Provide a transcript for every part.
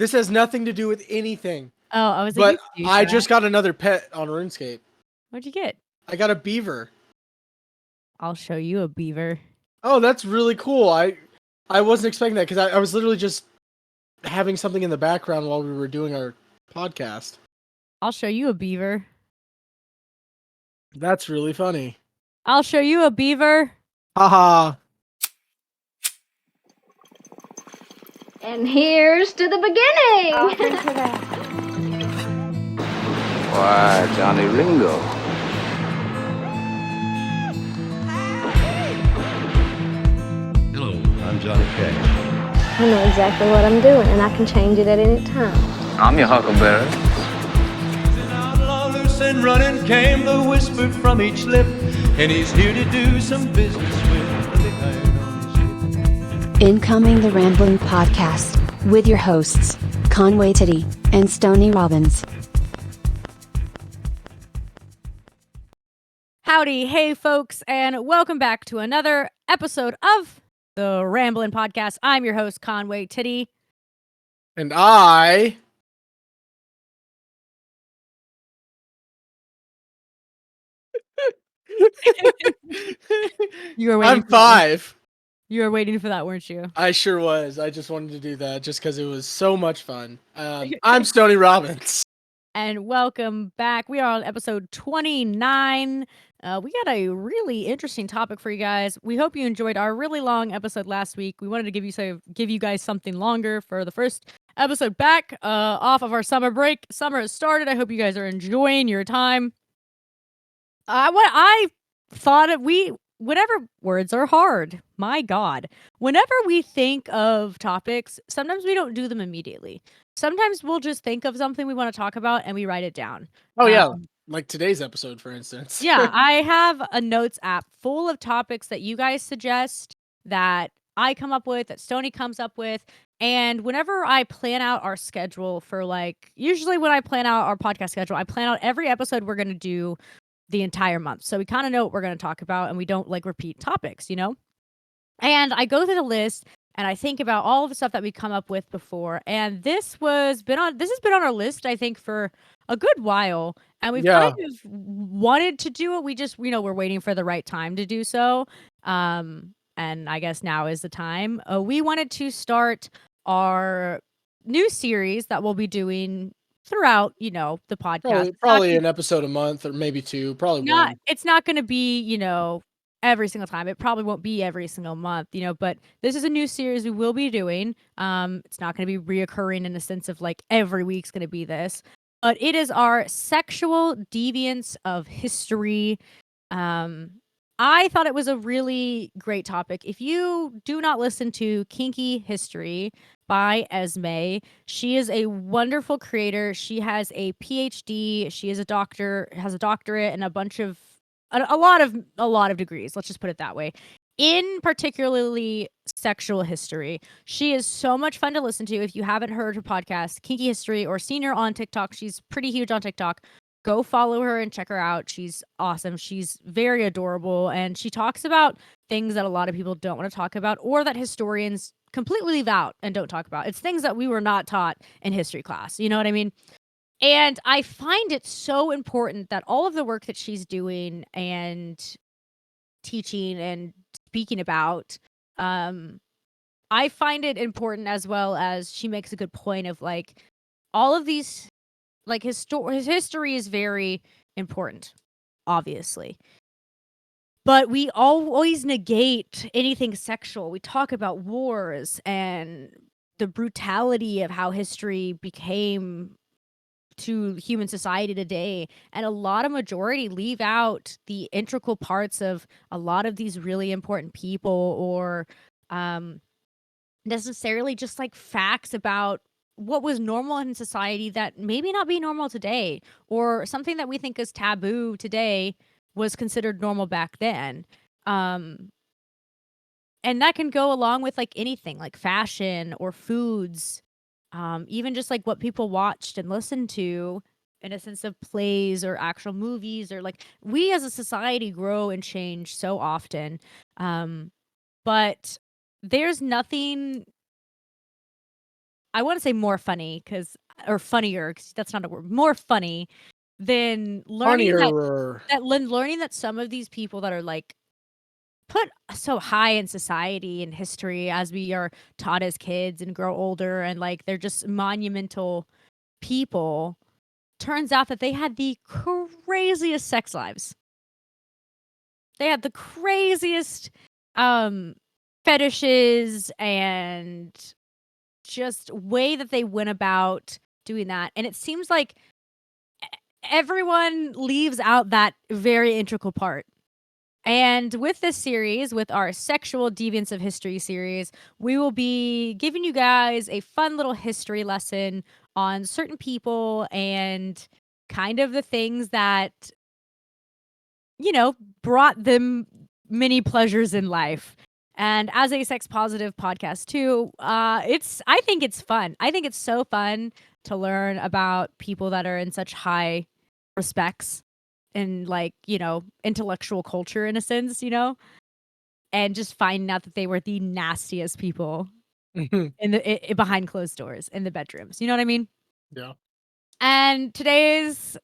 This has nothing to do with anything. Oh, I was But like, I just got another pet on RuneScape. What'd you get? I got a beaver. I'll show you a beaver. Oh, that's really cool. I wasn't expecting that because I was literally just having something in the background while we were doing our podcast. I'll show you a beaver. That's really funny. I'll show you a beaver. Haha. And here's to the beginning. I'll drink to that. Why, Johnny Ringo. Hello, I'm Johnny Cash. I know exactly what I'm doing, and I can change it at any time. I'm your huckleberry. An outlaw loose and running came the whisper from each lip, and he's here to do some business with the big iron on his hip. Incoming the Rambling Podcast, with your hosts, Conway Stoney and Stoney Robbins. Howdy, hey folks, and welcome back to another episode of the Ramblin' Podcast. I'm your host, Conway Stoney. And I... You were waiting. I'm 5. You were waiting for that, weren't you? I sure was. I just wanted to do that just because it was so much fun. I'm Stoney Robbins. And welcome back. We are on episode 29. We got a really interesting topic for you guys. We hope you enjoyed our really long episode last week. We wanted to give you guys something longer for the first episode back off of our summer break. Summer has started. I hope you guys are enjoying your time. What I thought whenever words are hard, my God, whenever we think of topics, sometimes we don't do them immediately. Sometimes we'll just think of something we want to talk about and we write it down. Oh, yeah. Like today's episode, for instance. Yeah, I have a notes app full of topics that you guys suggest, that I come up with, that Stoney comes up with. And whenever I plan out our schedule for usually when I plan out our podcast schedule, I plan out every episode we're going to do the entire month. So we kind of know what we're going to talk about and we don't repeat topics, you know? And I go through the list and I think about all of the stuff that we come up with before. And this has been on our list, I think, for a good while. And we've kind of wanted to do it. We just, we're waiting for the right time to do so. And I guess now is the time. We wanted to start our new series that we'll be doing throughout, the podcast. Probably an episode a month or maybe 2, probably one. It's not going to be, every single time. It probably won't be every single month, but this is a new series we will be doing. It's not going to be reoccurring in the sense of every week's going to be this, but it is our sexual deviants of history. I thought it was a really great topic. If you do not listen to Kinky History by Esme, she is a wonderful creator. She has a PhD. She is a doctor, has a doctorate, and a lot of degrees. Let's just put it that way. In particularly sexual history. She is so much fun to listen to. If you haven't heard her podcast, Kinky History, or seen her on TikTok, she's pretty huge on TikTok. Go follow her and check her out. She's awesome. She's very adorable. And she talks about things that a lot of people don't want to talk about or that historians completely leave out and don't talk about. It's things that we were not taught in history class. You know what I mean? And I find it so important that all of the work that she's doing and teaching and speaking about, I find it important, as well as she makes a good point of all of these, history is very important, obviously. But we always negate anything sexual. We talk about wars and the brutality of how history became to human society today, and a lot of majority leave out the integral parts of a lot of these really important people, or necessarily just facts about what was normal in society that maybe not be normal today, or something that we think is taboo today was considered normal back then. And that can go along with anything, fashion or foods. Even just what people watched and listened to in a sense of plays or actual movies, or we as a society grow and change so often. But there's nothing I want to say more funny or funnier, 'cause that's not a word, more funny than learning Funnier. learning that some of these people that are like put so high in society and history as we are taught as kids and grow older, and like they're just monumental people, turns out that they had the craziest sex lives. They had the craziest fetishes and just way that they went about doing that. And it seems like everyone leaves out that very integral part. And with this series, with our Sexual Deviants of History series, we will be giving you guys a fun little history lesson on certain people and kind of the things that, brought them many pleasures in life. And as a sex positive podcast too, I think it's fun. I think it's so fun to learn about people that are in such high respects and like, intellectual culture in a sense, and just finding out that they were the nastiest people in the behind closed doors in the bedrooms. You know what I mean? Yeah. And today's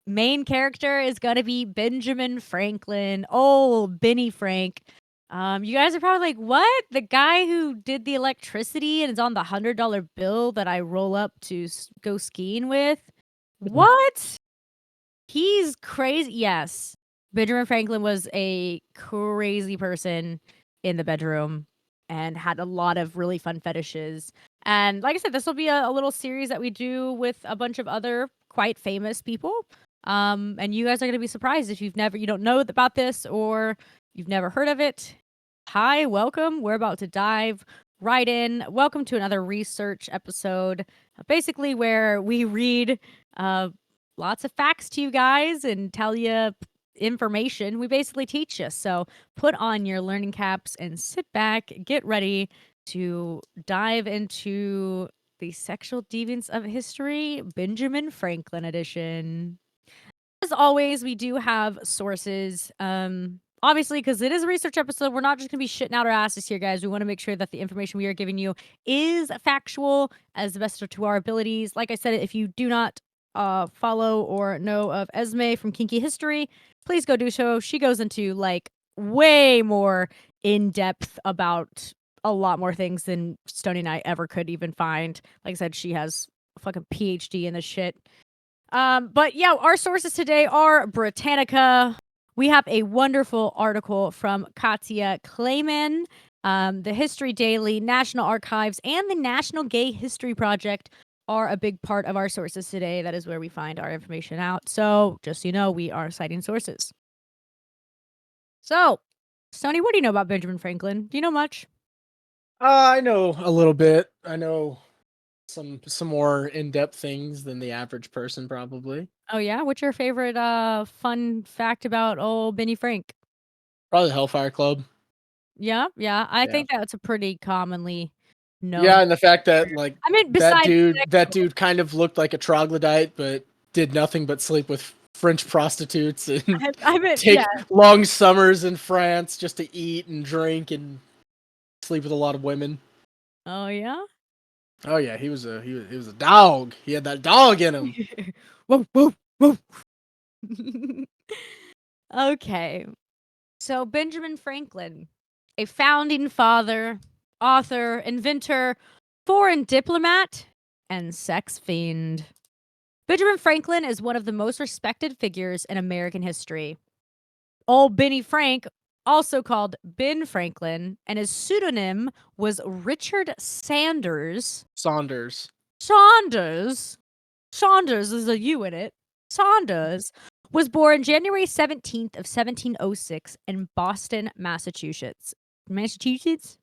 main character is gonna be Benjamin Franklin. Oh, Benny Frank. You guys are probably like, what? The guy who did the electricity and is on the $100 bill that I roll up to go skiing with? What? He's crazy. Yes. Benjamin Franklin was a crazy person in the bedroom and had a lot of really fun fetishes. And like I said, this will be a little series that we do with a bunch of other quite famous people. And you guys are going to be surprised if you don't know about this or you've never heard of it. Hi, welcome. We're about to dive right in. Welcome to another research episode, basically where we read lots of facts to you guys and tell you information. We basically teach you. So put on your learning caps and sit back, get ready to dive into the Sexual Deviants of History, Benjamin Franklin edition. As always, we do have sources. Obviously, because it is a research episode, we're not just going to be shitting out our asses here, guys. We want to make sure that the information we are giving you is factual as the best to our abilities. Like I said, if you do not follow or know of Esme from Kinky History, please go do so. She goes into like way more in depth about a lot more things than Stoney and I ever could even find. Like I said, she has a fucking PhD in this shit. But yeah, our sources today are Britannica. We have a wonderful article from Katya Kleiman, the History Daily, National Archives, and the National Gay History Project are a big part of our sources today. That is where we find our information out. So just so you know, we are citing sources. So, Stoney, what do you know about Benjamin Franklin? Do you know much? I know a little bit. I know some more in-depth things than the average person probably. Oh yeah? What's your favorite fun fact about old Benny Frank? Probably Hellfire Club. Yeah? I Yeah. think that's a pretty commonly known. Yeah, and the fact that like I mean, that besides dude kind of looked like a troglodyte, but did nothing but sleep with French prostitutes and I mean, take yeah. long summers in France just to eat and drink and sleep with a lot of women. Oh yeah? Oh yeah, he was a dog. He had that dog in him. Whoa, whoa, whoa. Okay. So Benjamin Franklin, a founding father, author, inventor, foreign diplomat, and sex fiend. Benjamin Franklin is one of the most respected figures in American history. Old Benny Frank, also called Ben Franklin, and his pseudonym was Richard Saunders. Saunders. Saunders is a U in it. Saunders was born January 17th of 1706 in Boston, Massachusetts. Massachusetts.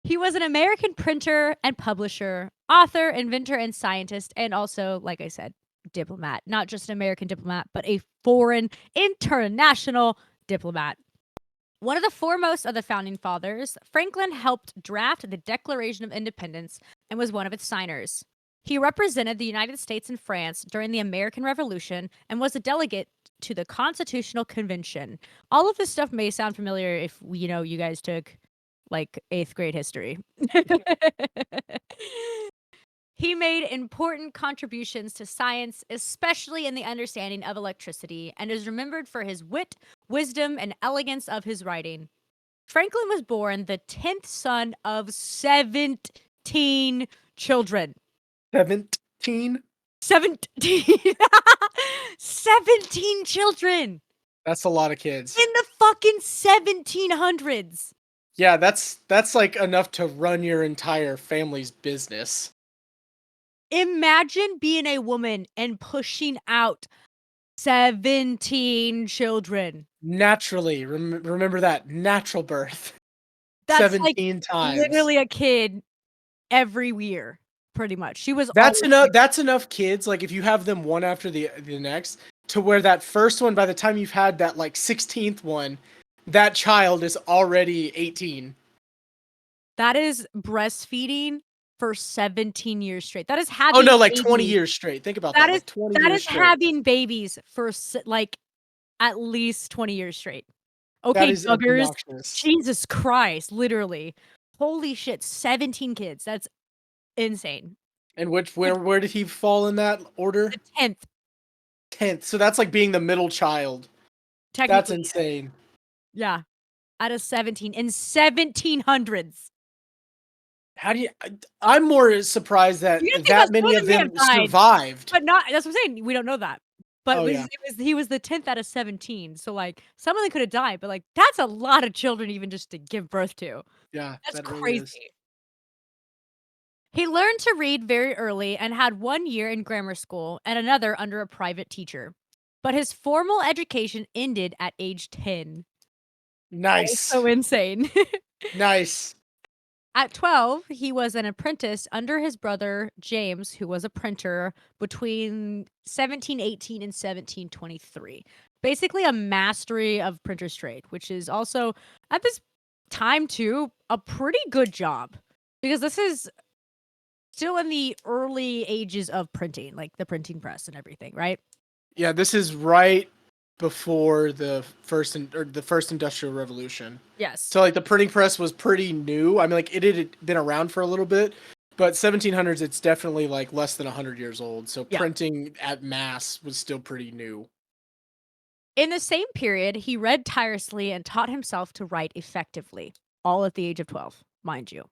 He was an American printer and publisher, author, inventor, and scientist, and also, like I said, diplomat. Not just an American diplomat, but a foreign, international diplomat. One of the foremost of the founding fathers, Franklin helped draft the Declaration of Independence and was one of its signers. He represented the United States and France during the American Revolution and was a delegate to the Constitutional Convention. All of this stuff may sound familiar if you guys took like 8th grade history. He made important contributions to science, especially in the understanding of electricity, and is remembered for his wit, wisdom, and elegance of his writing. Franklin was born the 10th son of 17 children. 17? 17. 17 children That's a lot of kids. in the fucking 1700s. Yeah, that's like enough to run your entire family's business. Imagine being a woman and pushing out 17 children. Naturally, remember that natural birth. That's 17 like times. literally a kid every year, pretty much. She was That's always enough. That's enough kids. Like if you have them one after the next, to where that first one, by the time you've had that like 16th one, that child is already 18. That is breastfeeding for 17 years straight. That is having Oh no, like babies. 20 years straight. Think about That that. is Like 20 that years is straight. having babies for like at least 20 years straight. That Okay, is buggers. obnoxious. Jesus Christ, literally. Holy shit, 17 kids. That's insane. And where did he fall in that order? The 10th, 10th. So that's like being the middle child. That's technically. insane. Yeah. Out of 17 in 1700s. How do you? I'm more surprised that You think that that many some of of them them may have died, survived. But not, that's what I'm saying. We don't know that. But Oh, yeah. he was the 10th out of 17. So like some of them could have died, but like that's a lot of children even just to give birth to. Yeah, That's that really crazy. is. He learned to read very early and had 1 year in grammar school and another under a private teacher. But his formal education ended at age 10. Nice. So insane. Nice. At 12, he was an apprentice under his brother James, who was a printer between 1718 and 1723. Basically a mastery of printer's trade, which is also at this time too a pretty good job, because this is still in the early ages of printing, like the printing press and everything, right? Yeah, this is right before the first industrial revolution. Yes. So like the printing press was pretty new. I mean, like it had been around for a little bit, but 1700s, it's definitely like less than 100 years old. So Yeah. printing at mass was still pretty new. In the same period, he read tirelessly and taught himself to write effectively, all at the age of 12, mind you.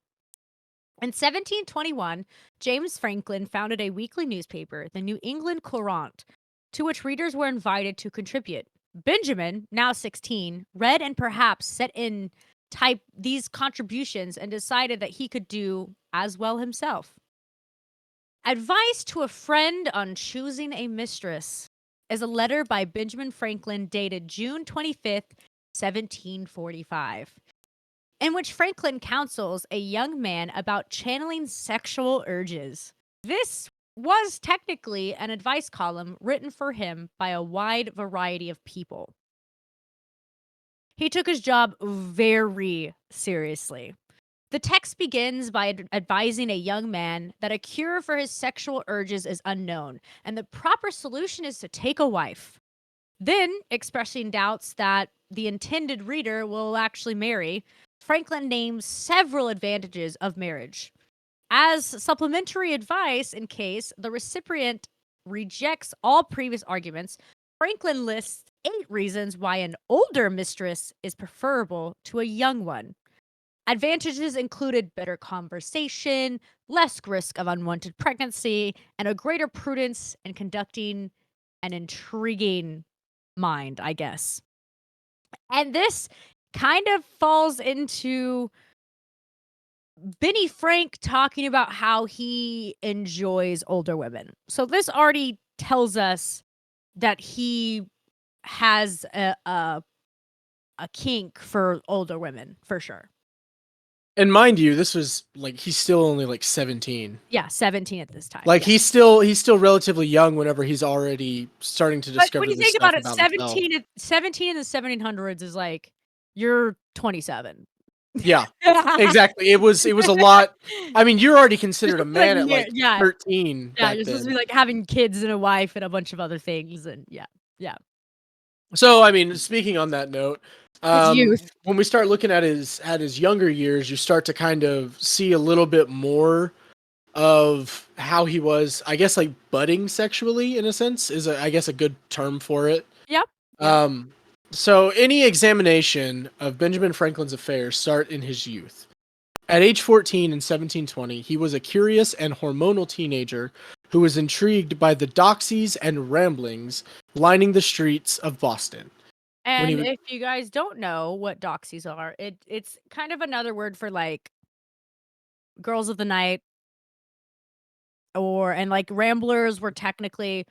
In 1721, James Franklin founded a weekly newspaper, the New England Courant, to which readers were invited to contribute. Benjamin, now 16, read and perhaps set in type these contributions and decided that he could do as well himself. Advice to a friend on choosing a mistress is a letter by Benjamin Franklin dated June 25th, 1745, in which Franklin counsels a young man about channeling sexual urges. This was technically an advice column written for him by a wide variety of people. He took his job very seriously. The text begins by advising a young man that a cure for his sexual urges is unknown, and the proper solution is to take a wife. Then, expressing doubts that the intended reader will actually marry, Franklin names several advantages of marriage. As supplementary advice, in case the recipient rejects all previous arguments, Franklin lists 8 reasons why an older mistress is preferable to a young one. Advantages included better conversation, less risk of unwanted pregnancy, and a greater prudence in conducting an intriguing mind, I guess. And this kind of falls into Benny Frank talking about how he enjoys older women. So this already tells us that he has a kink for older women, for sure. And mind you, this was like he's still only like 17. Yeah, 17 at this time. Like yeah. he's still relatively young whenever he's already starting to But discover when you this think stuff about it, himself. 17 in the 1700s is like you're 27. Yeah, exactly. It was a lot. I mean, you're already considered a man at like yeah. 13. Yeah, back you're supposed to then. be like having kids and a wife and a bunch of other things, and yeah. So, I mean, speaking on that note, youth. When we start looking at his younger years, you start to kind of see a little bit more of how he was, I guess, like budding sexually in a sense is I guess a good term for it. Yep. So any examination of Benjamin Franklin's affairs start in his youth. At age 14 in 1720, he was a curious and hormonal teenager who was intrigued by the doxies and ramblings lining the streets of Boston. And he would- if you guys don't know what doxies are, it's kind of another word for like girls of the night, and like ramblers were technically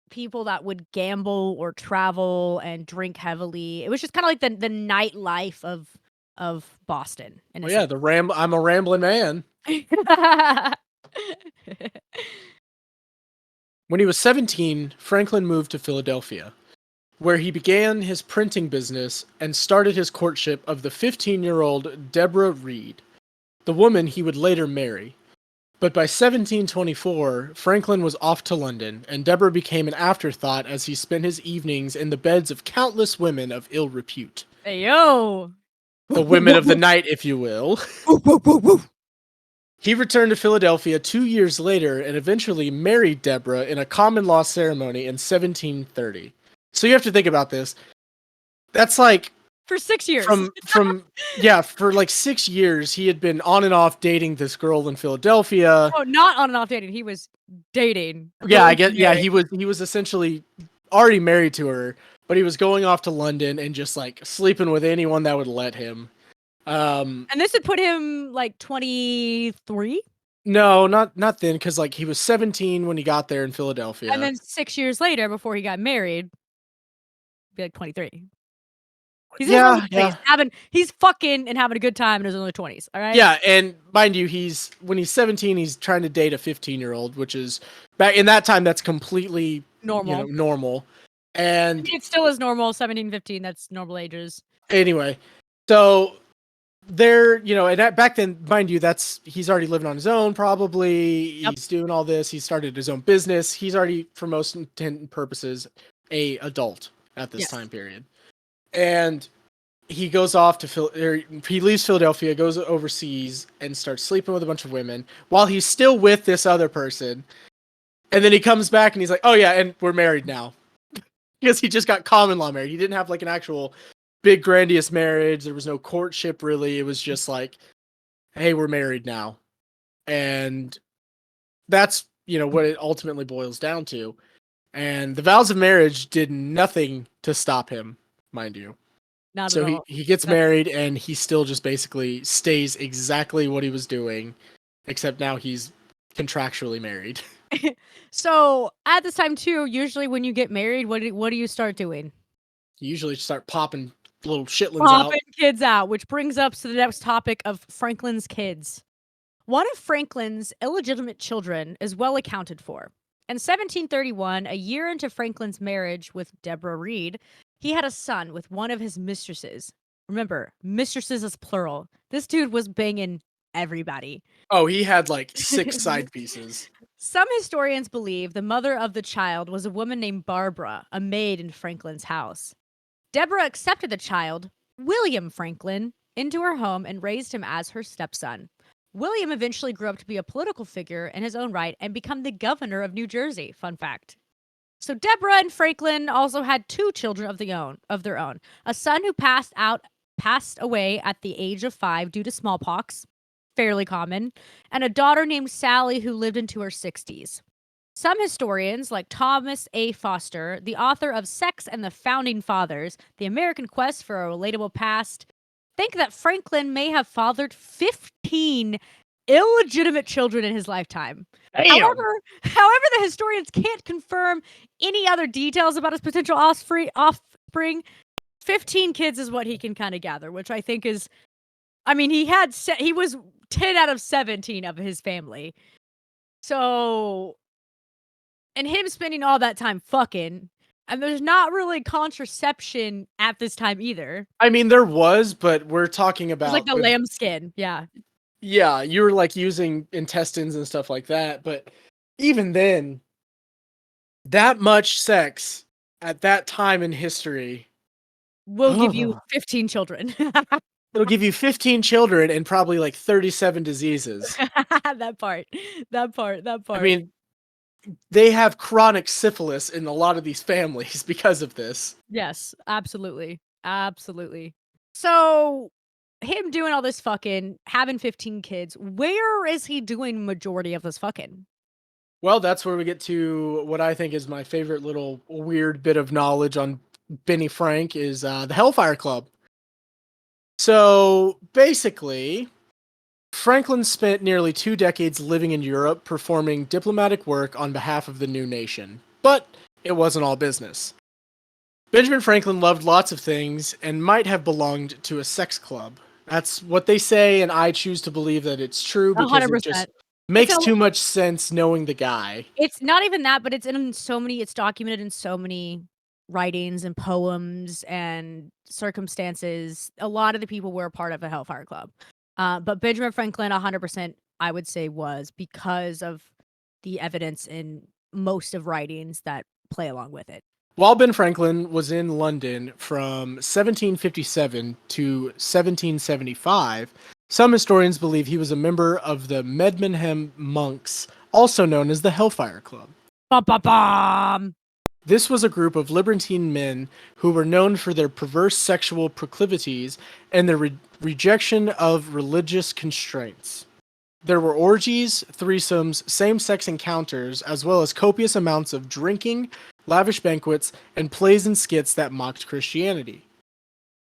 people that would gamble or travel and drink heavily. It was just kind of like the nightlife of Boston. Oh yeah, I'm a rambling man. When he was 17, Franklin moved to Philadelphia, where he began his printing business and started his courtship of the 15-year-old Deborah Reed, the woman he would later marry. But by 1724, Franklin was off to London, and Deborah became an afterthought as he spent his evenings in the beds of countless women of ill repute. Hey, yo! The women of the night, if you will. He returned to Philadelphia 2 years later and eventually married Deborah in a common law ceremony in 1730. So you have to think about this. That's like For 6 years. For like 6 years he had been on and off dating this girl in Philadelphia. Oh, not on and off dating. He was dating. Yeah, I get. Yeah, he was essentially already married to her, but he was going off to London and just like sleeping with anyone that would let him. And this would put him like 23? No, not then, because like he was 17 when he got there in Philadelphia. And then 6 years later, before he got married, be like 23. He's in his early 20s, he's fucking and having a good time in his early 20s, all right? Yeah, and mind you, when he's 17, he's trying to date a 15-year-old, which is back in that time that's completely normal. Normal. And it still is normal, 17, 15, that's normal ages. Anyway, so there, and back then, mind you, he's already living on his own, probably. Yep. He's doing all this. He started his own business. He's already, for most intent and purposes, a adult at this time period. And he goes off he leaves Philadelphia, goes overseas, and starts sleeping with a bunch of women while he's still with this other person. And then he comes back and he's like, oh yeah, and we're married now. Because he just got common law married. He didn't have like an actual big grandiose marriage. There was no courtship really. It was just like, hey, we're married now. And that's, what it ultimately boils down to. And the vows of marriage did nothing to stop him, mind you. Not at all. He gets married and he still just basically stays exactly what he was doing, except now he's contractually married. So at this time too, usually when you get married, what do you start doing? You usually start popping little shitlings out. Popping kids out, which brings us to the next topic of Franklin's kids. One of Franklin's illegitimate children is well accounted for. In 1731, a year into Franklin's marriage with Deborah Reed, he had a son with one of his mistresses. Remember, mistresses is plural. This dude was banging everybody. Oh, he had like 6 side pieces. Some historians believe the mother of the child was a woman named Barbara, a maid in Franklin's house. Deborah accepted the child, William Franklin, into her home and raised him as her stepson. William eventually grew up to be a political figure in his own right and become the governor of New Jersey. Fun fact. So Deborah and Franklin also had 2 children of their own. A son who passed away at the age of 5 due to smallpox, fairly common, and a daughter named Sally who lived into her 60s. Some historians, like Thomas A. Foster, the author of Sex and the Founding Fathers, The American Quest for a Relatable Past, think that Franklin may have fathered 15 illegitimate children in his lifetime. However, the historians can't confirm any other details about his potential offspring. 15 kids is what he can kind of gather, which I think is, he was 10 out of 17 of his family. So, and him spending all that time fucking, and there's not really contraception at this time either. I mean, there was, but we're talking about... It's like the lambskin, yeah. Yeah, you were like using intestines and stuff like that, but even then, that much sex at that time in history We'll give you 15 children. It'll give you 15 children and probably like 37 diseases. That part. I mean, they have chronic syphilis in a lot of these families because of this. Yes, absolutely. Absolutely. So, him doing all this fucking, having 15 kids, where is he doing majority of this fucking? Well, that's where we get to what I think is my favorite little weird bit of knowledge on Benny Frank is the Hellfire Club. So basically, Franklin spent nearly 2 decades living in Europe performing diplomatic work on behalf of the new nation. But it wasn't all business. Benjamin Franklin loved lots of things and might have belonged to a sex club. That's what they say, and I choose to believe that it's true because 100%. it just makes It's a- too much sense knowing the guy. It's not even that, but it's documented in so many writings and poems and circumstances. A lot of the people were a part of the Hellfire Club. But Benjamin Franklin, 100%, I would say, was because of the evidence in most of writings that play along with it. While Ben Franklin was in London from 1757 to 1775, some historians believe he was a member of the Medmenham monks, also known as the Hellfire Club. Bum. This was a group of libertine men who were known for their perverse sexual proclivities and their rejection of religious constraints. There were orgies, threesomes, same-sex encounters, as well as copious amounts of drinking, lavish banquets, and plays and skits that mocked Christianity.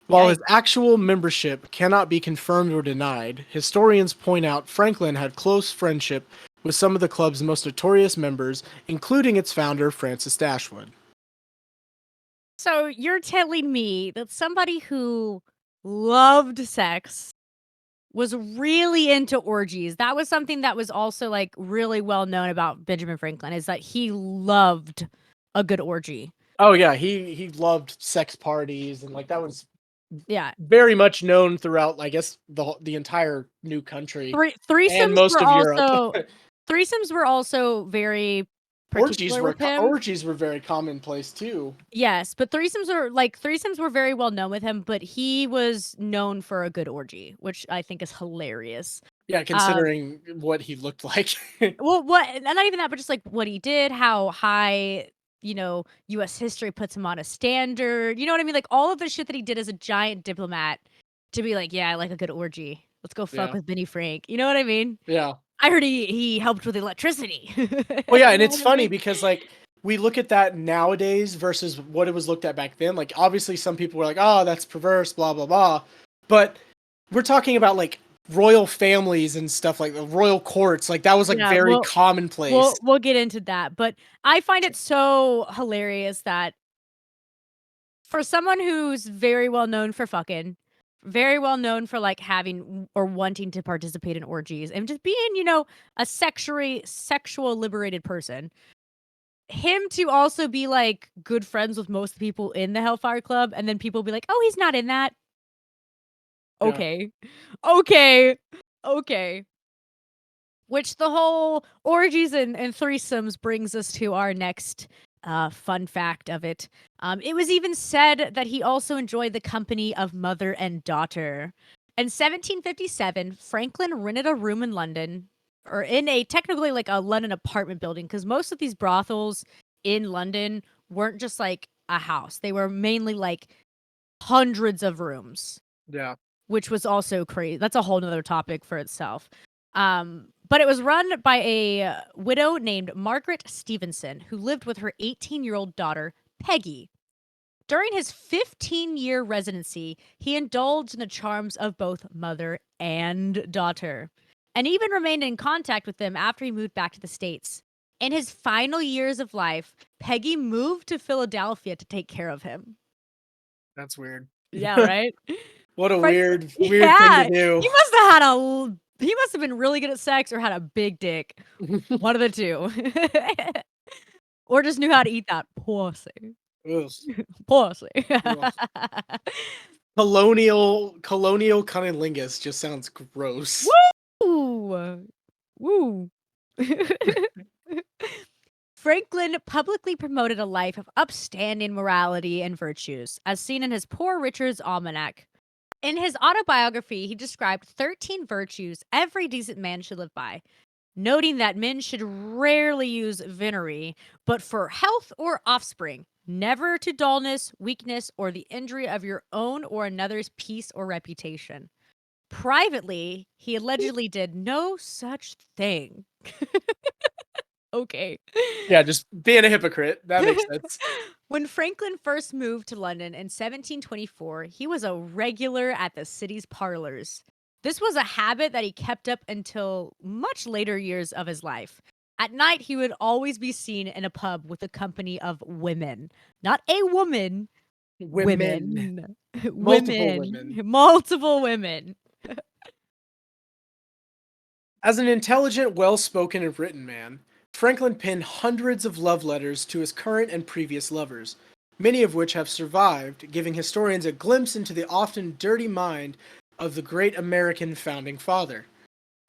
While his actual membership cannot be confirmed or denied, historians point out Franklin had close friendship with some of the club's most notorious members, including its founder, Francis Dashwood. So you're telling me that somebody who loved sex was really into orgies. That was something that was also like really well known about Benjamin Franklin, is that he loved a good orgy. Oh yeah, he loved sex parties, and like that was Yeah. very much known throughout, I guess, the entire new country Threesomes and most were of also Europe. threesomes were also very particular with him. Orgies were very commonplace too. Yes, but threesomes were very well known with him, but he was known for a good orgy, which I think is hilarious. Yeah, considering what he looked like. Well, what, and not even that, but just like what he did, how high, U.S. history puts him on a standard. You know what I mean? Like all of the shit that he did as a giant diplomat to be like, yeah, I like a good orgy. Let's go fuck with Benny Frank. You know what I mean? Yeah. I heard he helped with electricity. Well, yeah, and it's funny because like we look at that nowadays versus what it was looked at back then. Like obviously some people were like, "Oh, that's perverse, blah blah blah," but we're talking about like royal families and stuff, like the royal courts. Like that was like very commonplace. We'll get into that, but I find it so hilarious that for someone who's very well known for fucking, very well known for like having or wanting to participate in orgies and just being, a sexual liberated person, him to also be like good friends with most people in the Hellfire Club, and then people be like, "Oh, he's not in that." Okay. Which the whole orgies and threesomes brings us to our next fun fact of it. It was even said that he also enjoyed the company of mother and daughter. In 1757, Franklin rented a room in London, or in technically like a London apartment building, because most of these brothels in London weren't just like a house. They were mainly like hundreds of rooms. Yeah. Which was also crazy. That's a whole nother topic for itself. But it was run by a widow named Margaret Stevenson, who lived with her 18-year-old daughter, Peggy. During his 15-year residency, he indulged in the charms of both mother and daughter, and even remained in contact with them after he moved back to the States. In his final years of life, Peggy moved to Philadelphia to take care of him. That's weird. Yeah, right? What a weird thing to do. He must have been really good at sex or had a big dick. One of the two. Or just knew how to eat that pussy. Pussy. Colonial cunnilingus just sounds gross. Woo! Franklin publicly promoted a life of upstanding morality and virtues, as seen in his Poor Richard's Almanac. In his autobiography, he described 13 virtues every decent man should live by, noting that men should rarely use venery, but for health or offspring, never to dullness, weakness, or the injury of your own or another's peace or reputation. Privately, he allegedly did no such thing. Okay. Yeah, just being a hypocrite. That makes sense. When Franklin first moved to London in 1724, he was a regular at the city's parlors. This was a habit that he kept up until much later years of his life. At night, he would always be seen in a pub with a company of women. Not a woman. Women. Women. Multiple women. Multiple women. As an intelligent, well-spoken, and written man, Franklin penned hundreds of love letters to his current and previous lovers, many of which have survived, giving historians a glimpse into the often dirty mind of the great American founding father.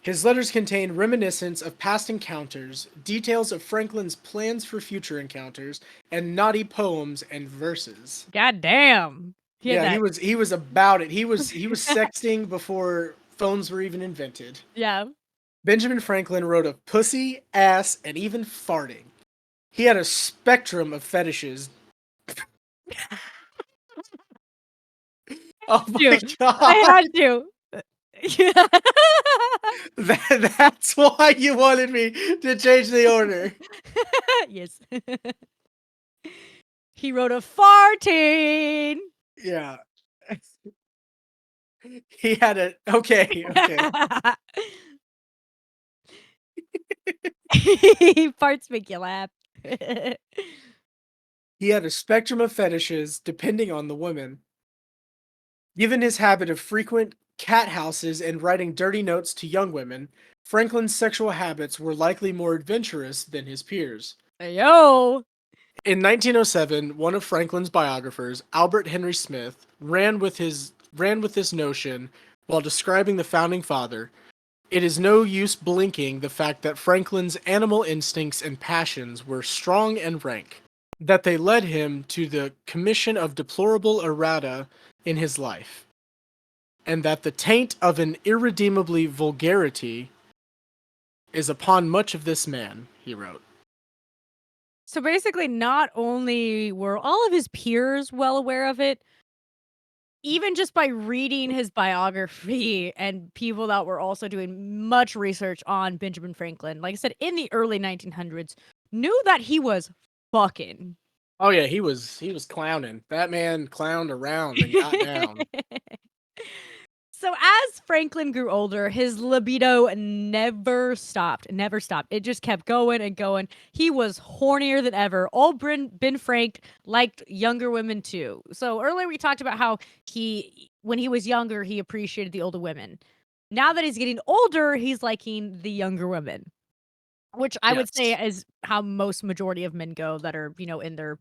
His letters contain reminiscence of past encounters, details of Franklin's plans for future encounters, and naughty poems and verses. God damn. He was about it. He was sexting before phones were even invented. Yeah. Benjamin Franklin wrote of pussy, ass, and even farting. He had a spectrum of fetishes. Oh my god. I had to. Yeah. That's why you wanted me to change the order. Yes. He wrote of farting. Yeah. He had a okay. Farts make you laugh. He had a spectrum of fetishes depending on the woman. Given his habit of frequent cat houses and writing dirty notes to young women, Franklin's sexual habits were likely more adventurous than his peers. Yo. In 1907, one of Franklin's biographers, Albert Henry Smith, ran with this notion while describing the founding father. It is no use blinking the fact that Franklin's animal instincts and passions were strong and rank, that they led him to the commission of deplorable errata in his life, and that the taint of an irredeemably vulgarity is upon much of this man, he wrote. So basically, not only were all of his peers well aware of it, even just by reading his biography and people that were also doing much research on Benjamin Franklin, like I said, in the early 1900s, knew that he was fucking. Oh yeah, he was clowning. That man clowned around and got down. So as Franklin grew older, his libido never stopped. It just kept going and going. He was hornier than ever. Old Ben Frank liked younger women too. So earlier we talked about how when he was younger, he appreciated the older women. Now that he's getting older, he's liking the younger women, which I would say is how most majority of men go that are, in their,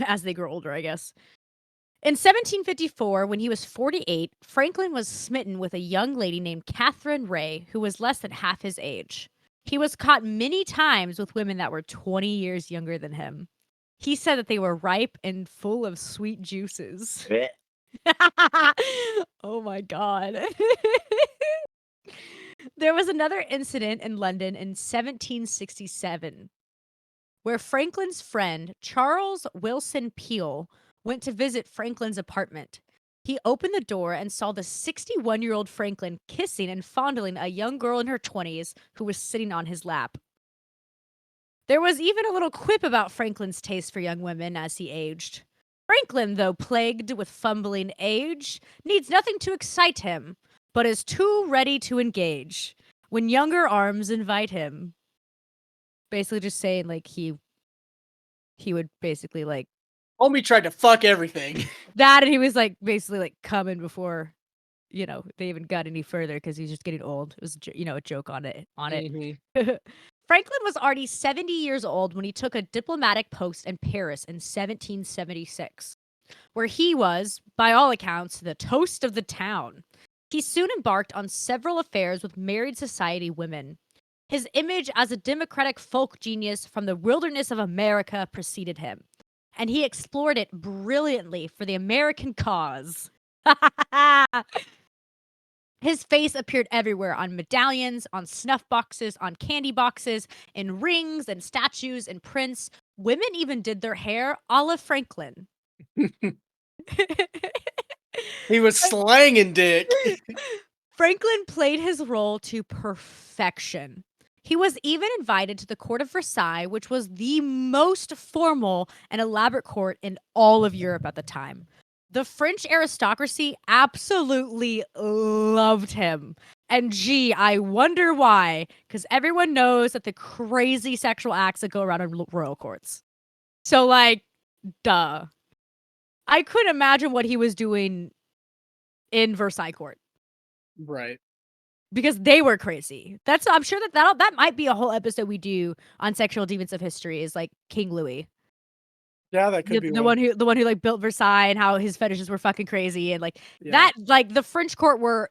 as they grow older, I guess. In 1754, when he was 48, Franklin was smitten with a young lady named Catherine Ray, who was less than half his age. He was caught many times with women that were 20 years younger than him. He said that they were ripe and full of sweet juices. Oh my God. There was another incident in London in 1767 where Franklin's friend, Charles Wilson Peel, went to visit Franklin's apartment. He opened the door and saw the 61-year-old Franklin kissing and fondling a young girl in her 20s who was sitting on his lap. There was even a little quip about Franklin's taste for young women as he aged. Franklin, though plagued with fumbling age, needs nothing to excite him, but is too ready to engage when younger arms invite him. Basically just saying, like, he would basically, like, Homie tried to fuck everything. that, and he was like basically like coming before, they even got any further because he's just getting old. It was, a joke on it. Mm-hmm. Franklin was already 70 years old when he took a diplomatic post in Paris in 1776, where he was, by all accounts, the toast of the town. He soon embarked on several affairs with married society women. His image as a democratic folk genius from the wilderness of America preceded him, and he explored it brilliantly for the American cause. His face appeared everywhere on medallions, on snuff boxes, on candy boxes, in rings and statues and prints. Women even did their hair a la Franklin. He was slanging dick. Franklin played his role to perfection. He was even invited to the court of Versailles, which was the most formal and elaborate court in all of Europe at the time. The French aristocracy absolutely loved him. And gee, I wonder why, because everyone knows that the crazy sexual acts that go around in royal courts. So, like, duh. I couldn't imagine what he was doing in Versailles court. Right. Because they were crazy. I'm sure that might be a whole episode we do on sexual deviants of history, is like King Louis. Yeah, that could be The one who like built Versailles and how his fetishes were fucking crazy, and like that, like the French were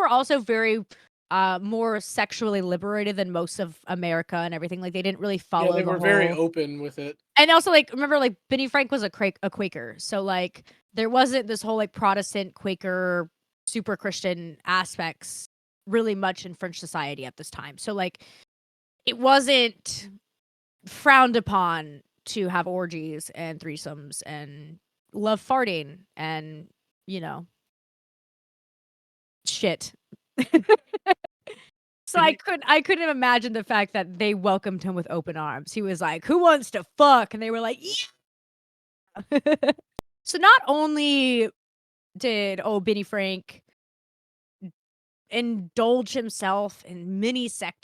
also very more sexually liberated than most of America and everything. Like they didn't really follow. Yeah, they were very open with it. And also, like, remember, like Benny Frank was a Quaker, so like there wasn't this whole like Protestant Quaker super Christian aspects really much in French society at this time. So like it wasn't frowned upon to have orgies and threesomes and love farting and, you know, shit. So I couldn't imagine the fact that they welcomed him with open arms. He was like, "Who wants to fuck?" And they were like, "Yeah." So not only did Benny Frank indulge himself in many sex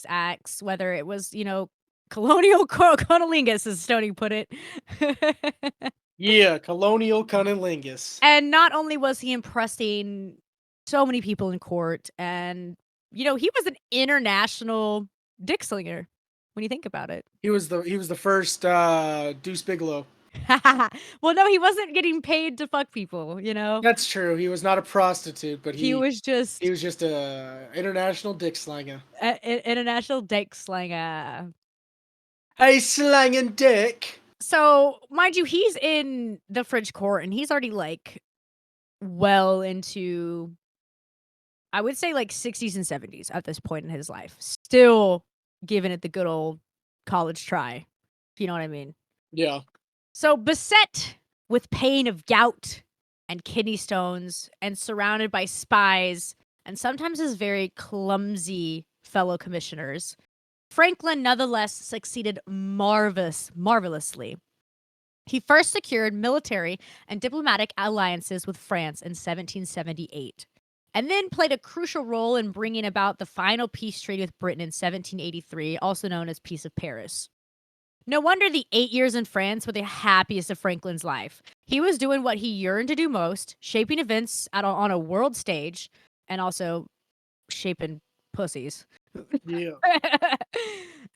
acts, whether it was, you know, colonial cunnilingus, as Stoney put it. Yeah, colonial cunnilingus. And not only was he impressing so many people in court, and, you know, he was an international dick slinger when you think about it. He was the first Deuce Bigelow. Well, no, he wasn't getting paid to fuck people, you know? That's true. He was not a prostitute, but He was just a international dick slanger. international dick slinger. Hey, slanging dick. So, mind you, he's in the French court, and he's already, like, well into, I would say, like, 60s and 70s at this point in his life. Still giving it the good old college try, if you know what I mean. Yeah. So, beset with pain of gout and kidney stones, and surrounded by spies, and sometimes his very clumsy fellow commissioners, Franklin nonetheless succeeded marvelously. He first secured military and diplomatic alliances with France in 1778, and then played a crucial role in bringing about the final peace treaty with Britain in 1783, also known as Peace of Paris. No wonder the 8 years in France were the happiest of Franklin's life. He was doing what he yearned to do most, shaping events on a world stage, and also shaping pussies. Yeah.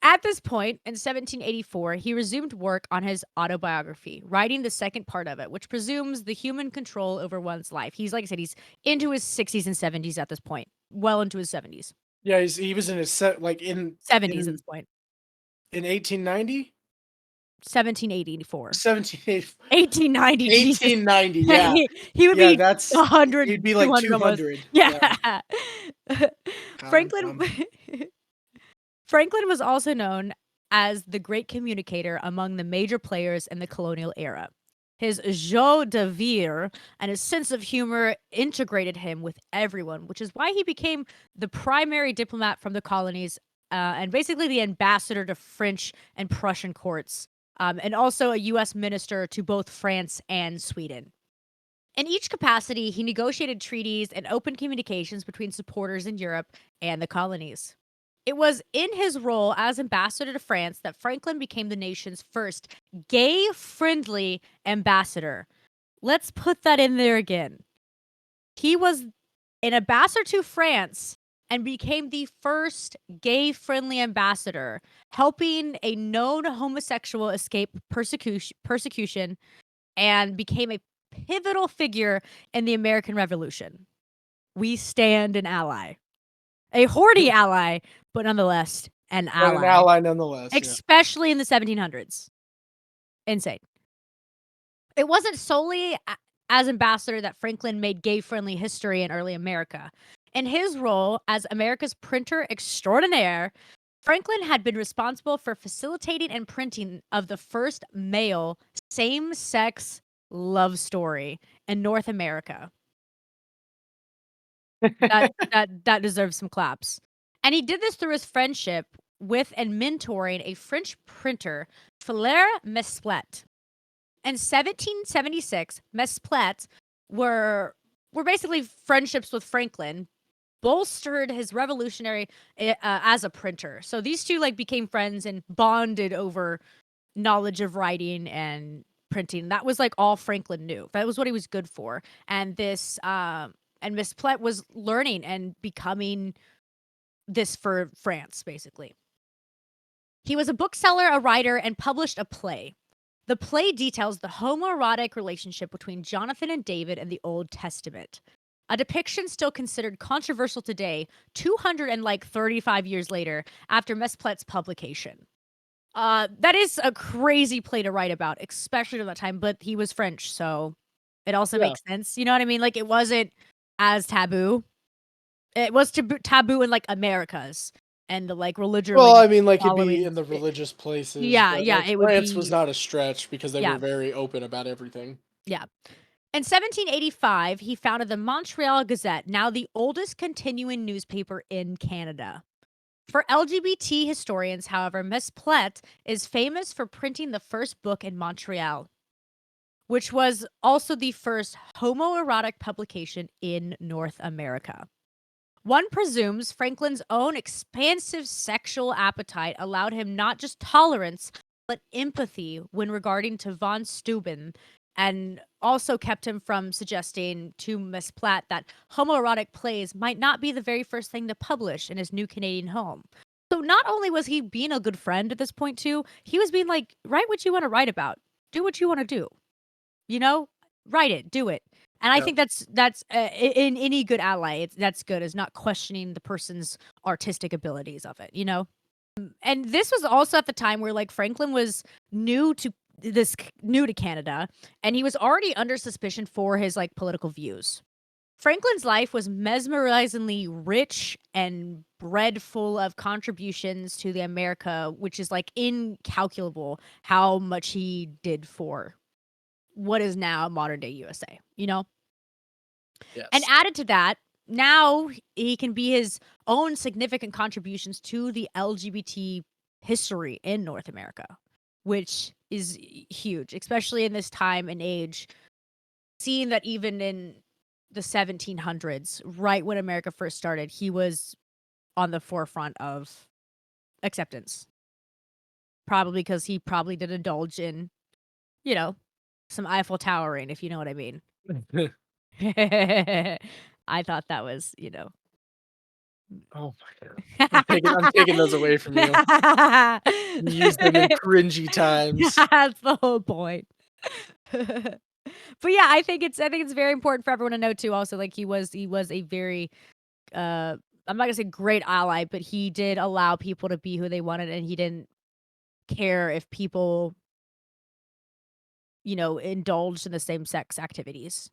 At this point, in 1784, he resumed work on his autobiography, writing the second part of it, which presumes the human control over one's life. He's, like I said, he's into his 60s and 70s at this point, well into his 70s. Yeah, he was in his 70s at this point. In 1890? 1784. 1890. 1890. Yeah. He would be that's 100. He'd be like 200. Yeah. Franklin was also known as the great communicator among the major players in the colonial era. His joie de vivre and his sense of humor integrated him with everyone, which is why he became the primary diplomat from the colonies, and basically the ambassador to French and Prussian courts, and also a U.S. minister to both France and Sweden. In each capacity, he negotiated treaties and opened communications between supporters in Europe and the colonies. It was in his role as ambassador to France that Franklin became the nation's first gay-friendly ambassador. Let's put that in there again. He was an ambassador to France and became the first gay-friendly ambassador, helping a known homosexual escape persecution, and became a pivotal figure in the American Revolution. We stand an ally. A horny ally, but nonetheless, an But ally. an ally nonetheless. Yeah. Especially in the 1700s. Insane. It wasn't solely as ambassador that Franklin made gay-friendly history in early America. In his role as America's printer extraordinaire, Franklin had been responsible for facilitating and printing of the first male same-sex love story in North America. That deserves some claps. And he did this through his friendship with and mentoring a French printer, Hilaire Mesplet. In 1776, Mesplet were basically friendships with Franklin, bolstered his revolutionary as a printer. So these two like became friends and bonded over knowledge of writing and printing. That was like all Franklin knew. That was what he was good for. And this and Mesplet was learning and becoming this for France, basically. He was a bookseller, a writer, and published a play. The play details the homoerotic relationship between Jonathan and David in the Old Testament. A depiction still considered controversial today, 235 years later, after Mesplet's publication. That is a crazy play to write about, especially during that time, but he was French, so it also makes sense. You know what I mean? Like, it wasn't as taboo. It was taboo in, like, Americas and the, like, religion. Well, I mean, like, it'd be in the religious places. Yeah, but, yeah, like, it would France be. was not a stretch because they Yeah. were very open about everything. Yeah. In 1785, he founded the Montreal Gazette, now the oldest continuing newspaper in Canada. For LGBT historians, however, Mesplet is famous for printing the first book in Montreal, which was also the first homoerotic publication in North America. One presumes Franklin's own expansive sexual appetite allowed him not just tolerance, but empathy when regarding to von Steuben, and also kept him from suggesting to Mesplet that homoerotic plays might not be the very first thing to publish in his new Canadian home. So not only was he being a good friend at this point too, he was being like, write what you want to write about. Do what you want to do. You know? Write it. Do it. And I think that's in any good ally, that's good, is not questioning the person's artistic abilities of it, you know? And this was also at the time where, like, Franklin was new to Canada, and he was already under suspicion for his, like, political views. Franklin's life was mesmerizingly rich and bred full of contributions to the America, which is, like, incalculable how much he did for what is now modern day USA, you know? Yes. And added to that, now he can be his own significant contributions to the LGBT history in North America, which is huge, especially in this time and age, seeing that even in the 1700s, right when America first started, he was on the forefront of acceptance. Probably because he probably did indulge in, you know, some Eiffel Towering, if you know what I mean. I thought that was, you know. Oh my god. I'm taking those away from you. Use them in cringy times. That's the whole point. But yeah, I think it's very important for everyone to know too. Also, like, he was a very I'm not gonna say great ally, but he did allow people to be who they wanted, and he didn't care if people, you know, indulged in the same sex activities.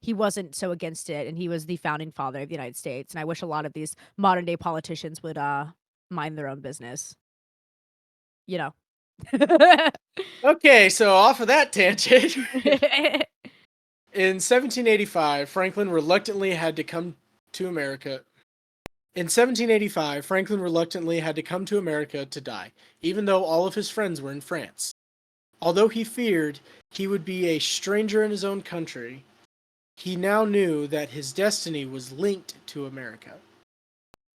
He wasn't so against it, and he was the founding father of the United States. And I wish a lot of these modern day politicians would mind their own business. You know. Okay, so off of that tangent. In 1785, Franklin reluctantly had to come to America. In 1785, Franklin reluctantly had to come to America to die, even though all of his friends were in France. Although he feared he would be a stranger in his own country, he now knew that his destiny was linked to America.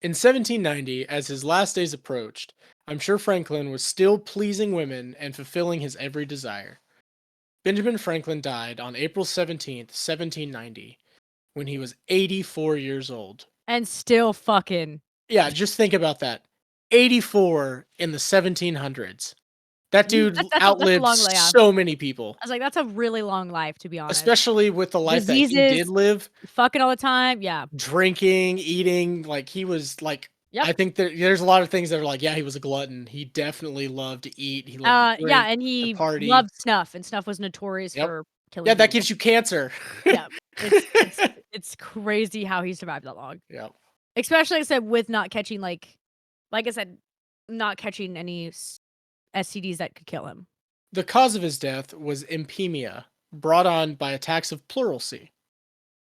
In 1790, as his last days approached, I'm sure Franklin was still pleasing women and fulfilling his every desire. Benjamin Franklin died on April 17th, 1790, when he was 84 years old. And still fucking. Yeah, just think about that. 84 in the 1700s. That dude outlived so many people. I was like, that's a really long life, to be honest. Especially with the life that he did live. Fucking all the time, yeah. Drinking, eating, like, he was, like, Yep. I think there's a lot of things that are like, yeah, he was a glutton. He definitely loved to eat. He loved to Yeah, drink, and to he party. loved snuff, and snuff was notorious Yep. for killing Yeah, that people. gives you cancer. Yeah, it's crazy how he survived that long. Yep. Especially, like I said, with not catching like I said, not catching any STDs that could kill him. The cause of his death was empemia, brought on by attacks of pleurisy,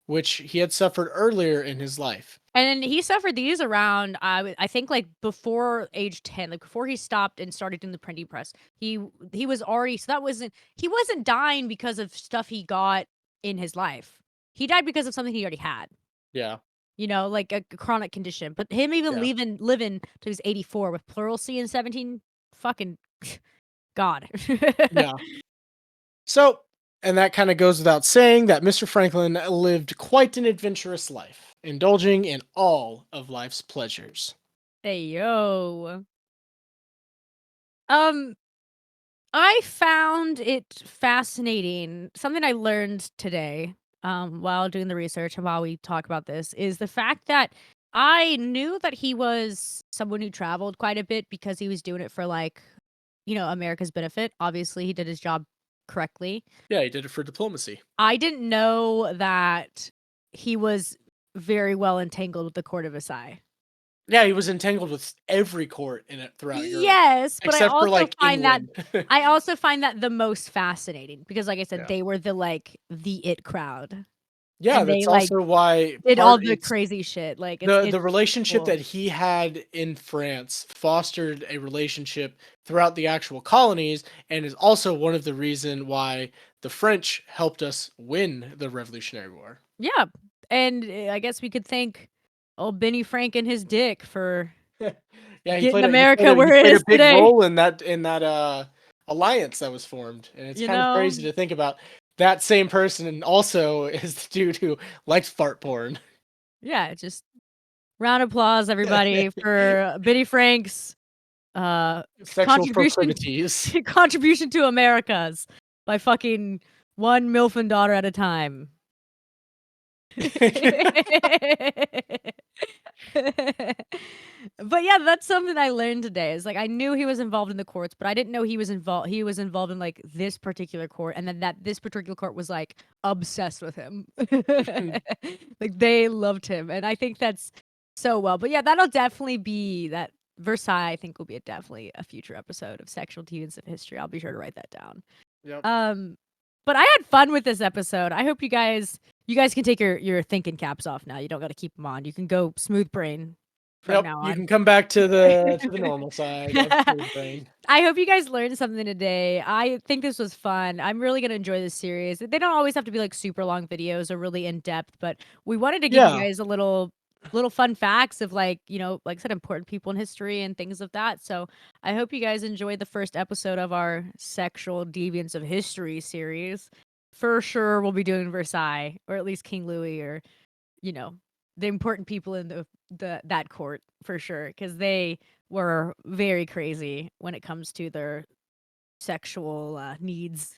which he had suffered earlier in his life. And he suffered these around, I think, like before age 10, like before he stopped and started doing the printing press. He was already he wasn't dying because of stuff he got in his life. He died because of something he already had. Yeah. You know, like a chronic condition. But him even Yeah. living till he was 84 with pleurisy and 17, fucking God. Yeah. So, and that kind of goes without saying that Mr. Franklin lived quite an adventurous life, indulging in all of life's pleasures. Hey yo. I found it fascinating. Something I learned today, while doing the research and while we talk about this, is the fact that I knew that he was someone who traveled quite a bit because he was doing it for like, America's benefit. Obviously, he did his job correctly. Yeah, he did it for diplomacy. I didn't know that he was very well entangled with the court of Versailles. Yeah, he was entangled with every court in it throughout Europe, Yes, but I except for also like find that England. I also find that the most fascinating because, like I said, Yeah. they were the it crowd, Yeah, and they that's also why did all part the it's crazy shit. Like the it's relationship cool. that he had in France fostered a relationship throughout the actual colonies, and is also one of the reason why the French helped us win the Revolutionary War. Yeah, and I guess we could thank old Benny Frank and his dick for Yeah, getting America where it played a is big today. role in that alliance that was formed, and it's You kind of know? crazy to think about that same person and also is the dude who likes fart porn. Yeah, just round of applause, everybody, for Benny Frank's Sexual contribution proclivities. contribution to America's by fucking one MILF and daughter at a time. But yeah, that's something I learned today. Is like I knew he was involved in the courts, but I didn't know he was involved in like this particular court, and then that this particular court was like obsessed with him. Like they loved him, and I think that's so well. But yeah, that'll definitely be that Versailles. I think will be definitely a future episode of Sexual Deviants of History. I'll be sure to write that down. Yep. But I had fun with this episode. I hope you guys can take your thinking caps off now. You don't got to keep them on. You can go smooth brain from Yep, now you on. can come back to the normal side of Smooth Brain. I hope you guys learned something today. I think this was fun. I'm really gonna enjoy this series. They don't always have to be like super long videos or really in depth, but we wanted to give you Yeah. guys a little fun facts of like I said, important people in history and things of that. So I hope you guys enjoyed the first episode of our Sexual Deviants of History series. For sure, we'll be doing Versailles, or at least King Louis, or the important people in that court for sure, because they were very crazy when it comes to their sexual needs.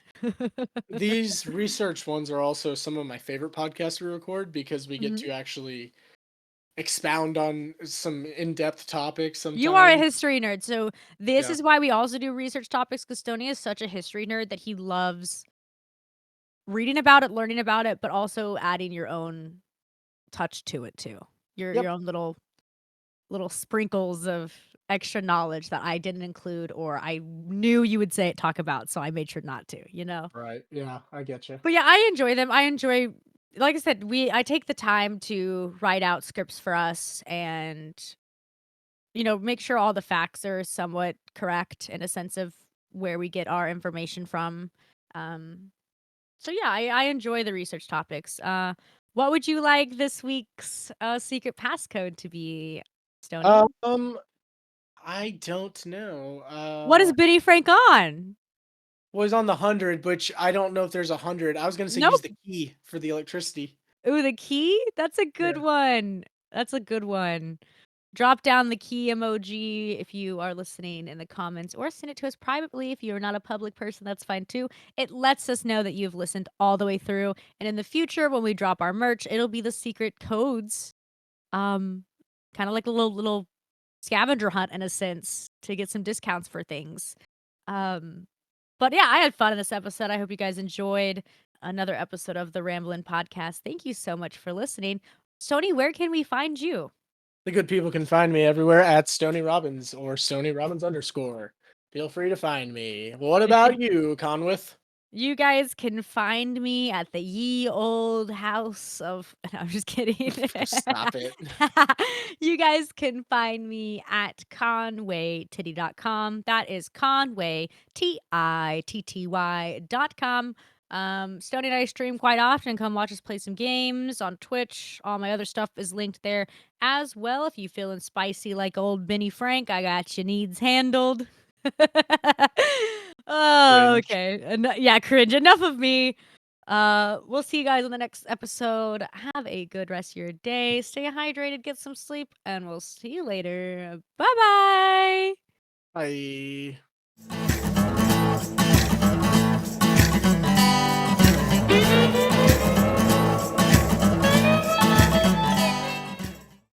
These research ones are also some of my favorite podcasts we record because we get Mhm. to actually expound on some in-depth topics sometimes. You are a history nerd, so this Yeah. is why we also do research topics, because Stoney is such a history nerd that he loves reading about it, learning about it, but also adding your own touch to it too. Your Yep. own little sprinkles of extra knowledge that I didn't include, or I knew you would talk about, so I made sure not to, Right. Yeah, I get you. But yeah, I enjoy them. I enjoy, like I said, I take the time to write out scripts for us and, make sure all the facts are somewhat correct in a sense of where we get our information from. So yeah, I enjoy the research topics. What would you like this week's secret passcode to be, Stoney? I don't know. What is Benny Frank on? Was on the 100, which I don't know if there's 100. I was gonna say use Nope. the key for the electricity. Ooh, the key? That's a good Yeah. one. That's a good one. Drop down the key emoji if you are listening in the comments, or send it to us privately if you're not a public person. That's fine too. It lets us know that you've listened all the way through. And in the future, when we drop our merch, it'll be the secret codes. Kind of like a little scavenger hunt in a sense to get some discounts for things. But yeah, I had fun in this episode. I hope you guys enjoyed another episode of the Ramblin' Podcast. Thank you so much for listening. Stoney, where can we find you? The good people can find me everywhere at Stoney Robbins or Stoney Robbins _. Feel free to find me. What about you, Conwith? You guys can find me at the ye old house of. No, I'm just kidding. Stop it. You guys can find me at conwaytitty.com. That is Conway, TITTY.com. Stoney and I stream quite often. Come watch us play some games on Twitch. All my other stuff is linked there as well. If you feeling spicy like old Benny Frank, I got your needs handled. Oh, Cringe. okay. Yeah, cringe. Enough of me. We'll see you guys on the next episode. Have a good rest of your day. Stay hydrated, get some sleep, and we'll see you later. Bye-bye. Bye.